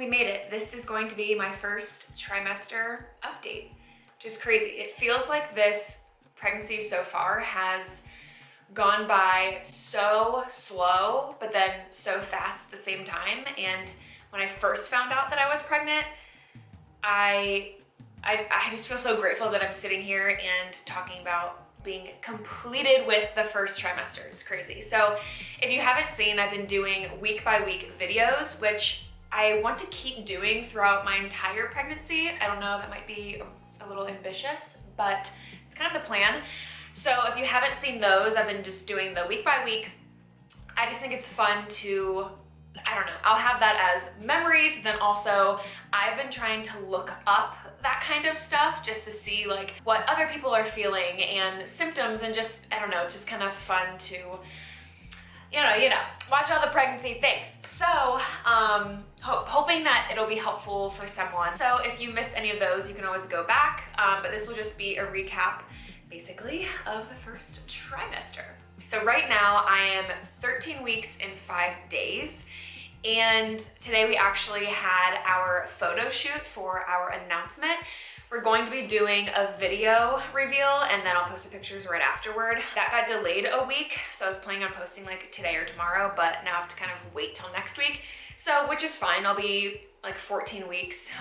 we made it. This is going to be my first trimester update, which is crazy. It feels like this pregnancy so far has gone by so slow, but then so fast at the same time. And when I first found out that I was pregnant, I just feel so grateful that I'm sitting here and talking about being completed with the first trimester. It's crazy. So if you haven't seen, I've been doing week by week videos, which I want to keep doing throughout my entire pregnancy. I don't know, that might be a little ambitious, but it's kind of the plan. So if you haven't seen those, I've been just doing the week by week. I just think it's fun to, I don't know, I'll have that as memories, but then also I've been trying to look up that kind of stuff just to see like what other people are feeling and symptoms, and just, I don't know, just kind of fun to, you know, watch all the pregnancy things. So hoping that it'll be helpful for someone. So if you miss any of those, you can always go back, but this will just be a recap basically of the first trimester. So right now I am 13 weeks and 5 days. And today we actually had our photo shoot for our announcement. We're going to be doing a video reveal, and then I'll post the pictures right afterward. That got delayed a week, so I was planning on posting like today or tomorrow, but now I have to kind of wait till next week. So, which is fine. I'll be like 14 weeks,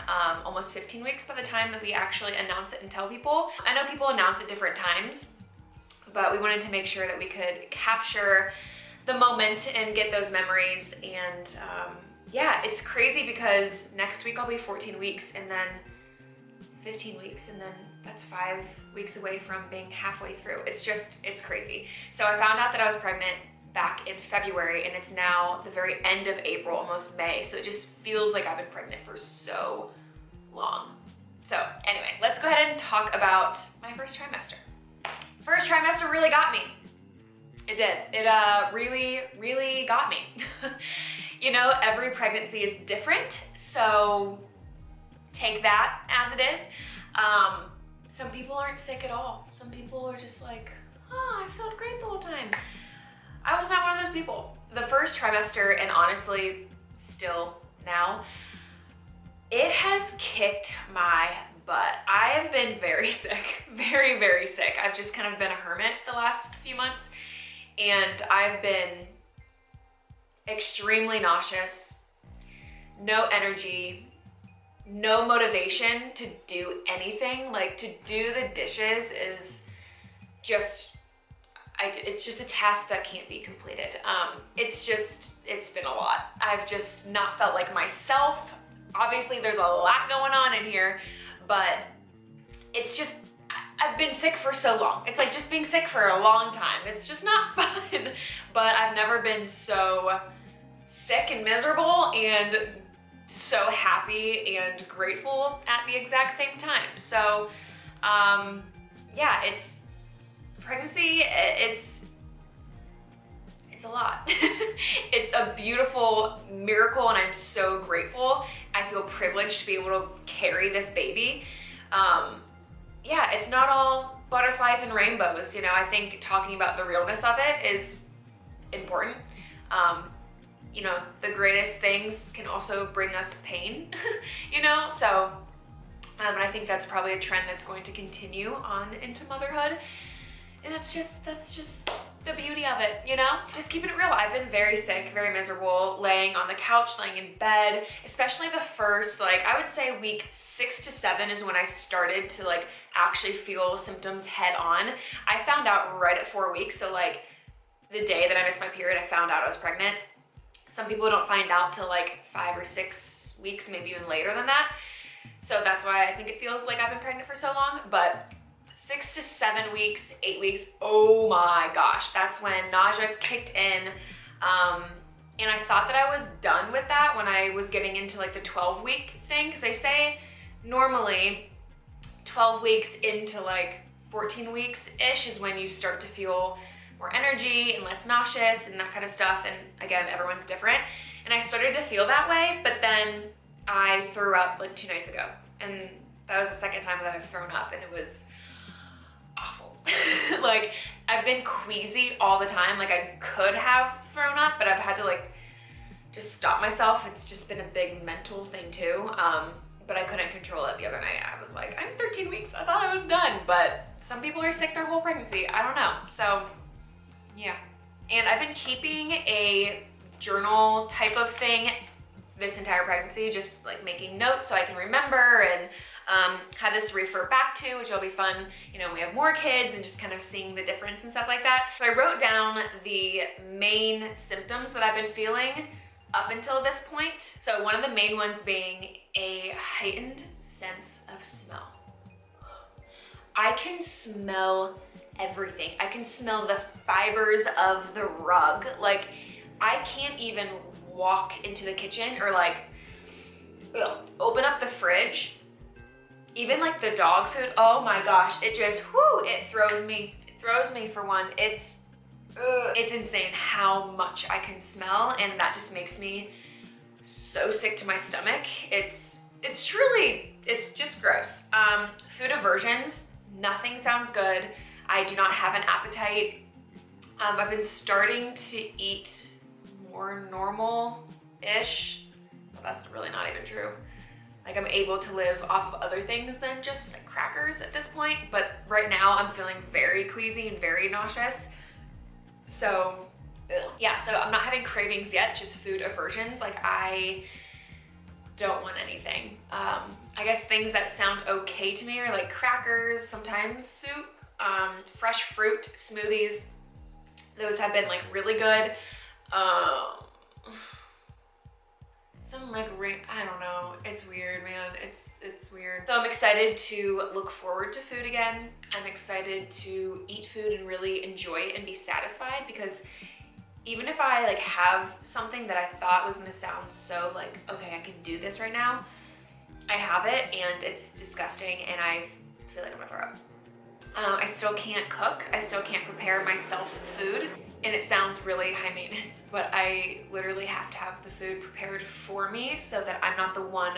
almost 15 weeks by the time that we actually announce it and tell people. I know people announce at different times, but we wanted to make sure that we could capture the moment and get those memories. And yeah, it's crazy because next week I'll be 14 weeks and then 15 weeks, and then that's 5 weeks away from being halfway through. It's crazy. So I found out that I was pregnant back in February, and it's now the very end of April, almost May. So it just feels like I've been pregnant for so long. So anyway, let's go ahead and talk about my first trimester. First trimester really got me. It did. It really, really got me. You know, every pregnancy is different, so take that as it is. Some people aren't sick at all. Some people are just like, oh, I felt great the whole time. I was not one of those people. The first trimester, and honestly, still now, it has kicked my butt. I have been very sick, very, very sick. I've just kind of been a hermit the last few months, and I've been extremely nauseous, no energy, no motivation to do anything. Like, to do the dishes is just, it's just a task that can't be completed. It's been a lot. I've just not felt like myself. Obviously there's a lot going on in here, but it's just, I've been sick for so long. It's like just being sick for a long time. It's just not fun, but I've never been so sick and miserable and so happy and grateful at the exact same time. So yeah, pregnancy, it's a lot. It's a beautiful miracle, and I'm so grateful. I feel privileged to be able to carry this baby. Yeah, it's not all butterflies and rainbows, you know. I think talking about the realness of it is important. You know, the greatest things can also bring us pain, you know? So, I think that's probably a trend that's going to continue on into motherhood. And that's just the beauty of it, you know? Just keeping it real. I've been very sick, very miserable, laying on the couch, laying in bed, especially the first, like, I would say week 6 to 7 is when I started to like actually feel symptoms head on. I found out right at 4 weeks. So like the day that I missed my period, I found out I was pregnant. Some people don't find out till like 5 or 6 weeks, maybe even later than that. So that's why I think it feels like I've been pregnant for so long. But 6 to 7 weeks, 8 weeks, oh my gosh, that's when nausea kicked in. And I thought that I was done with that when I was getting into like the 12-week thing, because they say normally 12 weeks into like 14 weeks-ish is when you start to feel more energy and less nauseous and that kind of stuff. And again, everyone's different. And I started to feel that way, but then I threw up like 2 nights ago. And that was the second time that I've thrown up, and it was awful. Like, I've been queasy all the time. Like, I could have thrown up, but I've had to like just stop myself. It's just been a big mental thing too. But I couldn't control it the other night. I was like, I'm 13 weeks, I thought I was done. But some people are sick their whole pregnancy, I don't know. So yeah. And I've been keeping a journal type of thing this entire pregnancy, just like making notes so I can remember and have this to refer back to, which will be fun, you know, we have more kids and just kind of seeing the difference and stuff like that. So I wrote down the main symptoms that I've been feeling up until this point. So one of the main ones being a heightened sense of smell. I can smell everything. I can smell the fibers of the rug. Like, I can't even walk into the kitchen or like open up the fridge. Even like the dog food, oh my gosh, it just, it throws me. It throws me for one. It's insane how much I can smell, and that just makes me so sick to my stomach. It's just gross. Food aversions, nothing sounds good. I do not have an appetite. I've been starting to eat more normal-ish. Well, that's really not even true. Like, I'm able to live off of other things than just like crackers at this point, but right now I'm feeling very queasy and very nauseous. So yeah, so I'm not having cravings yet, just food aversions. Like, I don't want anything. I guess things that sound okay to me are like crackers, sometimes soup, fresh fruit, smoothies. Those have been like really good. Some like I don't know, it's weird, man. It's weird. So I'm excited to look forward to food again. I'm excited to eat food and really enjoy it and be satisfied, because even if I like have something that I thought was gonna sound so like, okay, I can do this right now, I have it and it's disgusting and I feel like I'm gonna throw up. I still can't cook. I still can't prepare myself food. And it sounds really high maintenance, but I literally have to have the food prepared for me so that I'm not the one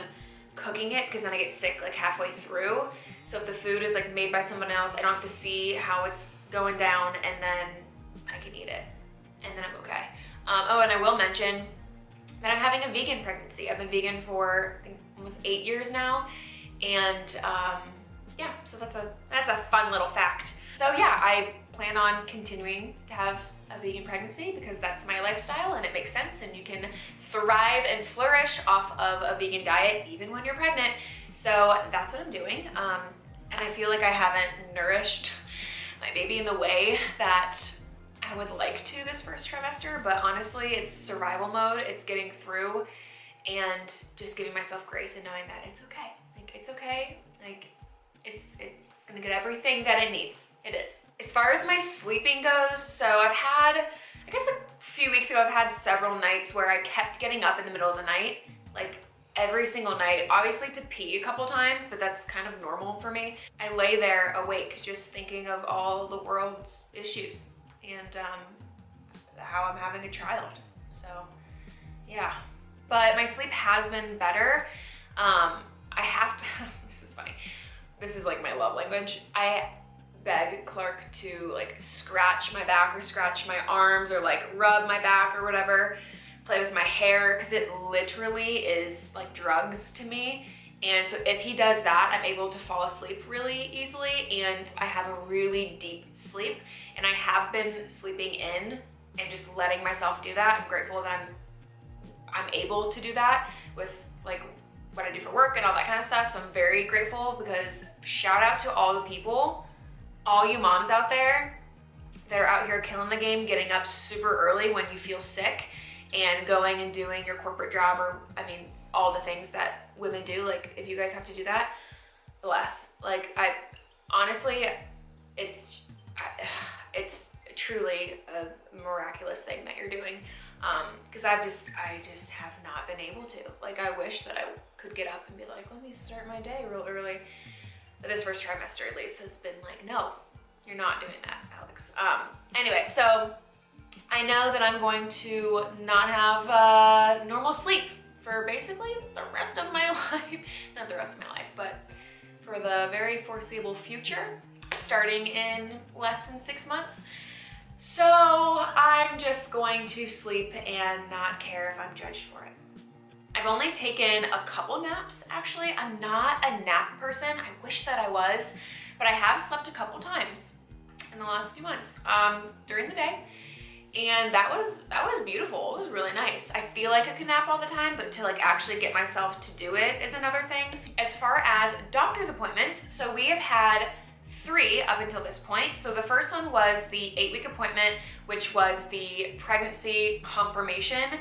cooking it, because then I get sick like halfway through. So if the food is like made by someone else, I don't have to see how it's going down, and then I can eat it and then I'm okay. Oh, and I will mention that I'm having a vegan pregnancy. I've been vegan for I think almost 8 years now. And yeah, so that's a fun little fact. So yeah, I plan on continuing to have a vegan pregnancy because that's my lifestyle and it makes sense, and you can thrive and flourish off of a vegan diet even when you're pregnant. So that's what I'm doing. And I feel like I haven't nourished my baby in the way that I would like to this first trimester, but honestly, it's survival mode. It's getting through and just giving myself grace and knowing that it's okay. Like, it's okay. Like, it's gonna get everything that it needs. It is. As far as my sleeping goes, so I've had, I guess a few weeks ago, I've had several nights where I kept getting up in the middle of the night, like every single night, obviously to pee a couple times, but that's kind of normal for me. I lay there awake just thinking of all the world's issues and how I'm having a child. So yeah, but my sleep has been better. I have to, this is funny. This is like my love language. I beg Clark to like scratch my back or scratch my arms or like rub my back or whatever, play with my hair, because it literally is like drugs to me. And so if he does that, I'm able to fall asleep really easily, and I have a really deep sleep, and I have been sleeping in and just letting myself do that. I'm grateful that I'm able to do that with like what I do for work and all that kind of stuff. So I'm very grateful, because shout out to all the people, all you moms out there that are out here killing the game, getting up super early when you feel sick and going and doing your corporate job, or I mean, all the things that women do. Like, if you guys have to do that, bless. Like, I honestly, it's truly a miraculous thing that you're doing. Because I just have not been able to. Like, I wish that I could get up and be like, let me start my day real early. But this first trimester at least has been like, no, you're not doing that, Alex. Anyway, so I know that I'm going to not have normal sleep for basically the rest of my life. Not the rest of my life, but for the very foreseeable future, starting in less than 6 months. So I'm just going to sleep and not care if I'm judged for it. I've only taken a couple naps, actually. I'm not a nap person. I wish that I was, but I have slept a couple times in the last few months during the day. And that was beautiful. It was really nice. I feel like I could nap all the time, but to like actually get myself to do it is another thing. As far as doctor's appointments, so we have had 3 up until this point. So the first one was the 8-week appointment, which was the pregnancy confirmation.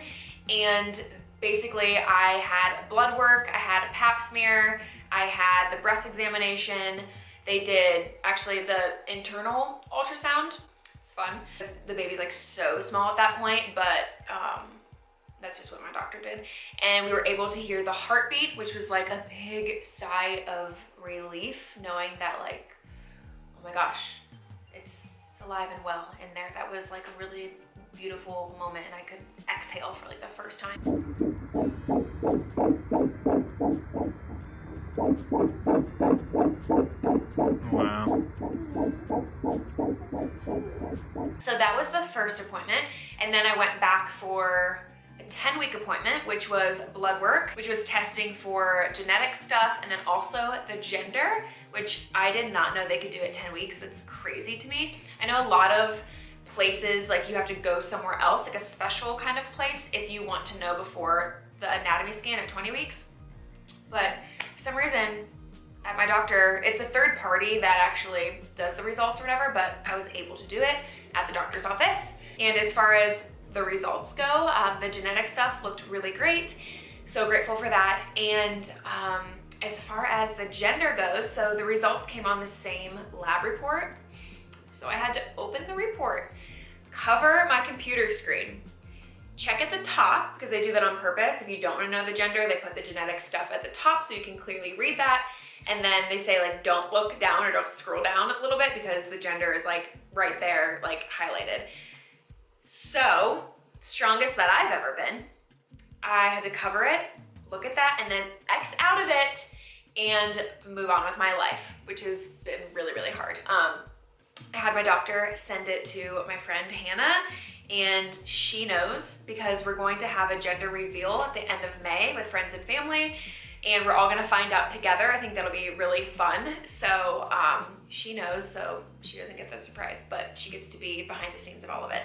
And basically I had blood work, I had a pap smear, I had the breast examination. They did actually the internal ultrasound. It's fun. The baby's like so small at that point, but that's just what my doctor did. And we were able to hear the heartbeat, which was like a big sigh of relief, knowing that like, oh my gosh, it's alive and well in there. That was like a really beautiful moment, and I could exhale for like the first time. Wow. So that was the first appointment, and then I went back for a 10-week appointment, which was blood work, which was testing for genetic stuff, and then also the gender, which I did not know they could do at 10 weeks. That's crazy to me. I know a lot of places, like you have to go somewhere else, like a special kind of place, if you want to know before the anatomy scan at 20 weeks. But for some reason, at my doctor, it's a third party that actually does the results or whatever, but I was able to do it at the doctor's office. And as far as the results go, the genetic stuff looked really great. So grateful for that. And as far as the gender goes, so the results came on the same lab report. So I had to open the report, cover my computer screen, check at the top, because they do that on purpose. If you don't want to know the gender, they put the genetic stuff at the top so you can clearly read that. And then they say like, don't look down or don't scroll down a little bit because the gender is like right there, like highlighted. So strongest that I've ever been. I had to cover it, look at that, and then X out of it and move on with my life, which has been really, really hard. I had my doctor send it to my friend Hannah, and she knows because we're going to have a gender reveal at the end of May with friends and family, and we're all gonna find out together. I think that'll be really fun. So she knows, so she doesn't get the surprise, but she gets to be behind the scenes of all of it.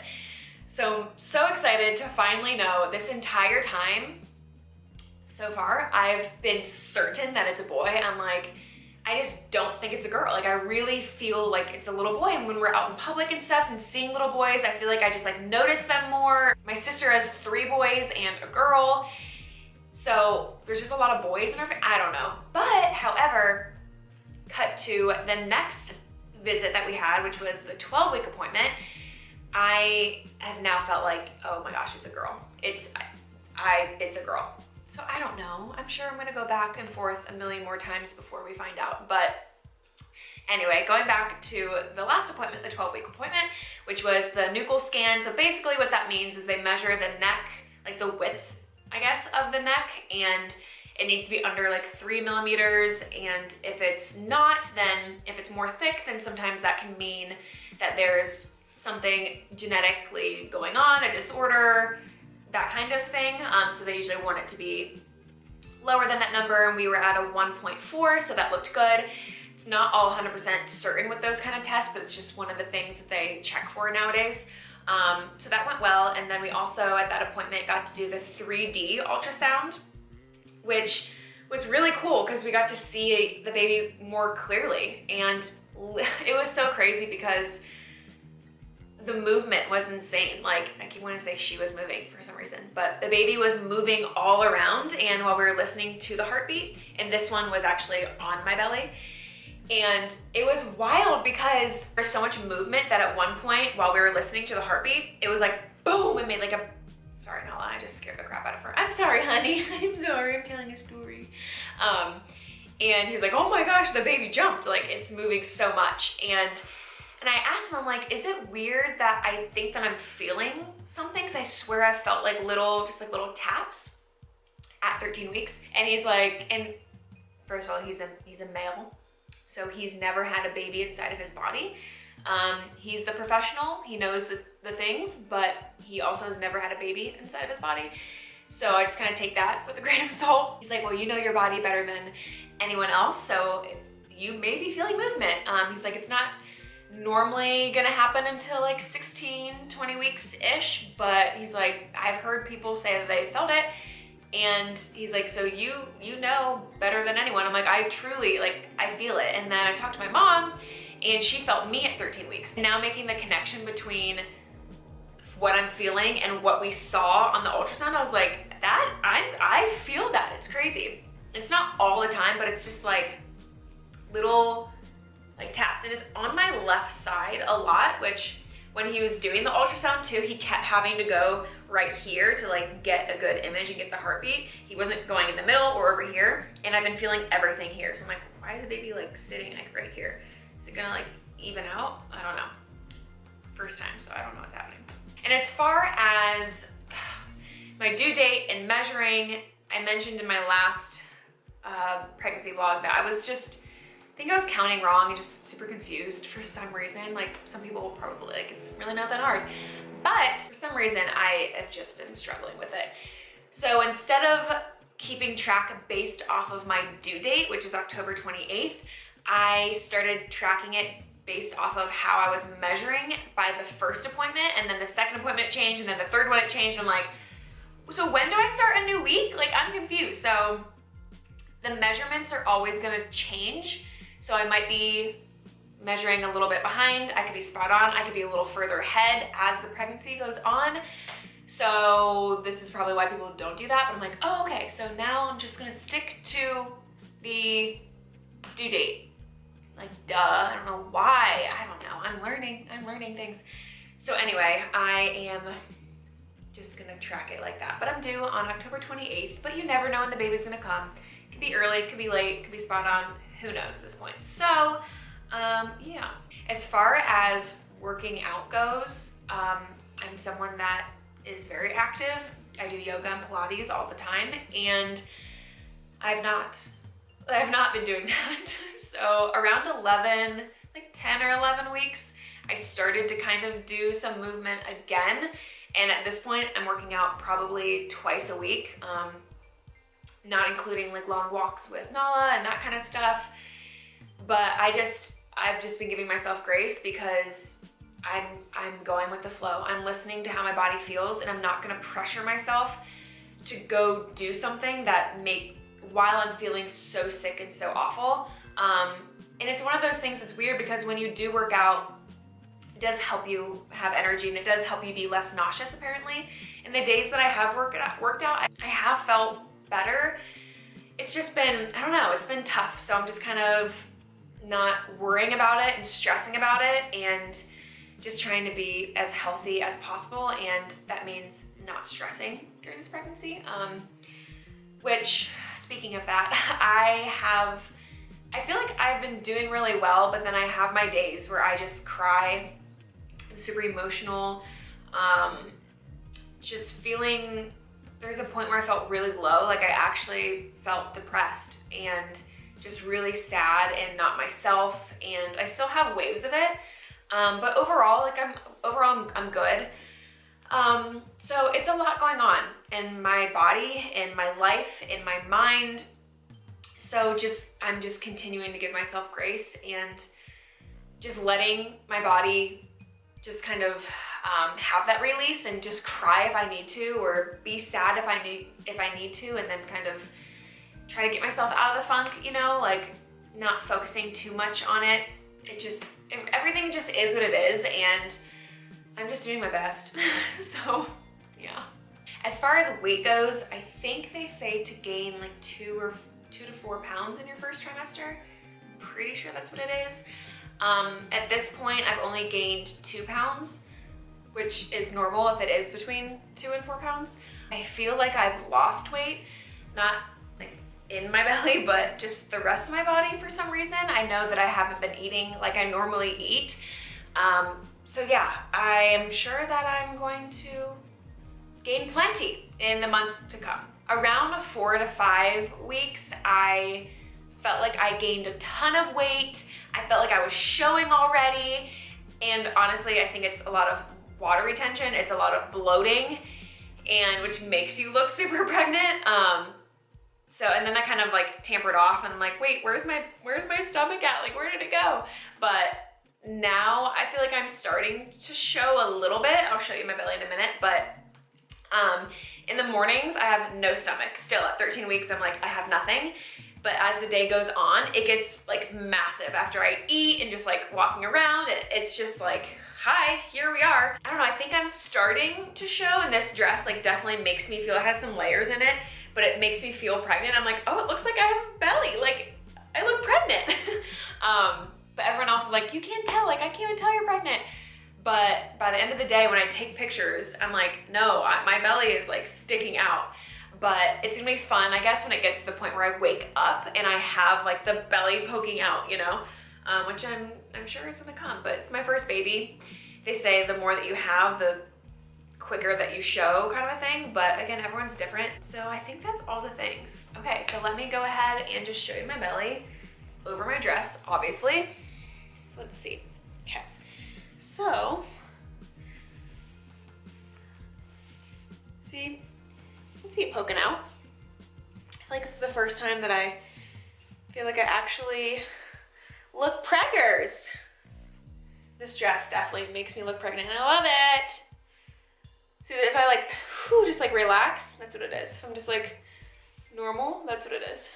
So excited to finally know. This entire time so far, I've been certain that it's a boy. I'm like, I just don't think it's a girl. Like I really feel like it's a little boy, and when we're out in public and stuff and seeing little boys, I feel like I just like notice them more. My sister has 3 boys and a girl, so there's just a lot of boys in her family. I don't know. But however, cut to the next visit that we had, which was the 12-week appointment. I have now felt like, oh my gosh, it's a girl. It's a girl. So I don't know. I'm sure I'm gonna go back and forth a million more times before we find out. But anyway, going back to the last appointment, the 12-week appointment, which was the Nuchal Scan. So basically what that means is they measure the neck, like the width, I guess, of the neck, and it needs to be under like 3 millimeters. And if it's not, then if it's more thick, then sometimes that can mean that there's something genetically going on, a disorder, that kind of thing. So they usually want it to be lower than that number, and we were at a 1.4, so that looked good. It's not all 100% certain with those kind of tests, but it's just one of the things that they check for nowadays. So that went well, and then we also at that appointment got to do the 3D ultrasound, which was really cool because we got to see the baby more clearly, and it was so crazy because the movement was insane. Like, I keep wanting to say she was moving for some reason, but the baby was moving all around, and while we were listening to the heartbeat, and this one was actually on my belly, and it was wild because there's so much movement that at one point while we were listening to the heartbeat, it was like boom, it made like a, sorry Nala, I just scared the crap out of her. I'm sorry honey, I'm sorry, I'm telling a story. And he was like, oh my gosh, the baby jumped, like it's moving so much. And I asked him, I'm like, is it weird that I think that I'm feeling something? Because I swear I felt like just like little taps at 13 weeks. And he's like, and first of all, he's a male, so he's never had a baby inside of his body. He's the professional, he knows the things, but he also has never had a baby inside of his body. So I just kind of take that with a grain of salt. He's like, well, you know your body better than anyone else, so you may be feeling movement. He's like, it's not normally gonna happen until like 16, 20 weeks-ish, but he's like, I've heard people say that they felt it, and he's like, so you know better than anyone. I'm like, I truly, like, I feel it. And then I talked to my mom, and she felt me at 13 weeks. Now making the connection between what I'm feeling and what we saw on the ultrasound, I was like, I feel that. It's crazy. It's not all the time, but it's just like little like taps, and it's on my left side a lot, which when he was doing the ultrasound too, he kept having to go right here to like get a good image and get the heartbeat. He wasn't going in the middle or over here, and I've been feeling everything here. So I'm like, why is the baby like sitting like right here? Is it gonna like even out? I don't know. First time, so I don't know what's happening. And as far as my due date and measuring, I mentioned in my last pregnancy vlog that I think I was counting wrong and just super confused for some reason. Like, some people will probably like, it's really not that hard. But for some reason, I have just been struggling with it. So instead of keeping track based off of my due date, which is October 28th, I started tracking it based off of how I was measuring by the first appointment, and then the second appointment changed, and then the third one it changed. I'm like, so when do I start a new week? Like, I'm confused. So the measurements are always gonna change. So I might be measuring a little bit behind, I could be spot on, I could be a little further ahead as the pregnancy goes on. So this is probably why people don't do that, but I'm like, oh, okay, so now I'm just gonna stick to the due date. Like, duh, I don't know why, I don't know, I'm learning things. So anyway, I am just gonna track it like that. But I'm due on October 28th, but you never know when the baby's gonna come. Could be early, could be late, could be spot on, who knows at this point. So, yeah. As far as working out goes, I'm someone that is very active. I do yoga and Pilates all the time, and I've not been doing that. So around 11, like 10 or 11 weeks, I started to kind of do some movement again. And at this point, I'm working out probably twice a week, not including like long walks with Nala and that kind of stuff. But I've just been giving myself grace because I'm going with the flow. I'm listening to how my body feels, and I'm not gonna pressure myself to go do something while I'm feeling so sick and so awful. And it's one of those things that's weird because when you do work out, it does help you have energy, and it does help you be less nauseous apparently. And the days that I have worked out, I have felt better. It's just been, I don't know, it's been tough. So I'm just kind of not worrying about it and stressing about it, and just trying to be as healthy as possible. And that means not stressing during this pregnancy. Which, speaking of that, I feel like I've been doing really well, but then I have my days where I just cry. I'm super emotional. Just feeling, there's a point where I felt really low. Like, I actually felt depressed and just really sad and not myself. And I still have waves of it. But overall, I'm good. So it's a lot going on in my body, in my life, in my mind. So I'm just continuing to give myself grace and just letting my body just kind of have that release, and just cry if I need to, or be sad if I need to, and then kind of try to get myself out of the funk, you know, like not focusing too much on it. Everything just is what it is, and I'm just doing my best. So yeah. As far as weight goes, I think they say to gain like 2 to 4 pounds in your first trimester. I'm pretty sure that's what it is. At this point, I've only gained 2 pounds, which is normal if it is between 2 and 4 pounds. I feel like I've lost weight, not like in my belly, but just the rest of my body for some reason. I know that I haven't been eating like I normally eat. So yeah, I am sure that I'm going to gain plenty in the month to come. Around 4 to 5 weeks, I felt like I gained a ton of weight. I felt like I was showing already, And honestly, I think it's a lot of water retention. It's a lot of bloating, and which makes you look super pregnant. And then I kind of like tampered off, and I'm like, wait, where's my stomach at? Like, where did it go? But now I feel like I'm starting to show a little bit. I'll show you my belly in a minute, but in the mornings I have no stomach. Still at 13 weeks, I'm like, I have nothing. But as the day goes on, it gets like massive after I eat and just like walking around. It's just like, hi, here we are. I don't know, I think I'm starting to show, and this dress like definitely makes me feel, it has some layers in it, but it makes me feel pregnant. I'm like, oh, it looks like I have a belly. Like, I look pregnant. But everyone else is like, you can't tell, like I can't even tell you're pregnant. But by the end of the day, when I take pictures, I'm like, no, my belly is like sticking out. But it's gonna be fun, I guess, when it gets to the point where I wake up and I have like the belly poking out, you know, which I'm sure is gonna come, but it's my first baby. They say the more that you have, the quicker that you show, kind of a thing. But again, everyone's different. So I think that's all the things. Okay, so let me go ahead and just show you my belly over my dress, obviously. So let's see. Okay, so see. You can see it poking out. I feel like this is the first time that I feel like I actually look preggers. This dress definitely makes me look pregnant, and I love it. See, if I like, just like relax, that's what it is. If I'm just like normal, that's what it is.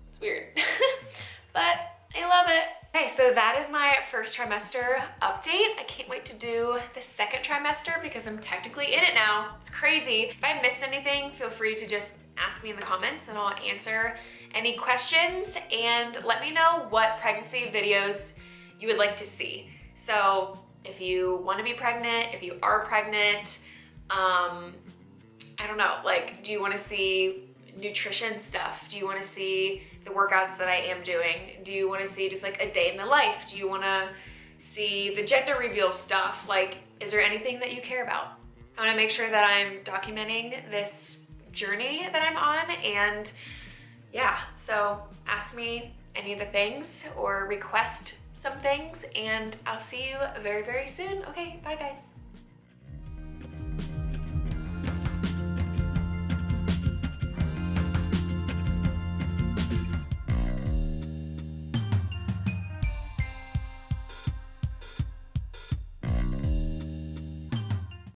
It's weird, but I love it. Okay, so that is my first trimester update. I can't wait to do the second trimester because I'm technically in it now. It's crazy. If I missed anything, feel free to just ask me in the comments and I'll answer any questions, and let me know what pregnancy videos you would like to see. So if you want to be pregnant, if you are pregnant, I don't know, like, do you want to see nutrition stuff? Do you want to see the workouts that I am doing? Do you want to see just like a day in the life? Do you want to see the gender reveal stuff? Like, is there anything that you care about? I want to make sure that I'm documenting this journey that I'm on, and yeah, so ask me any of the things or request some things, and I'll see you very, very soon. Okay, bye guys.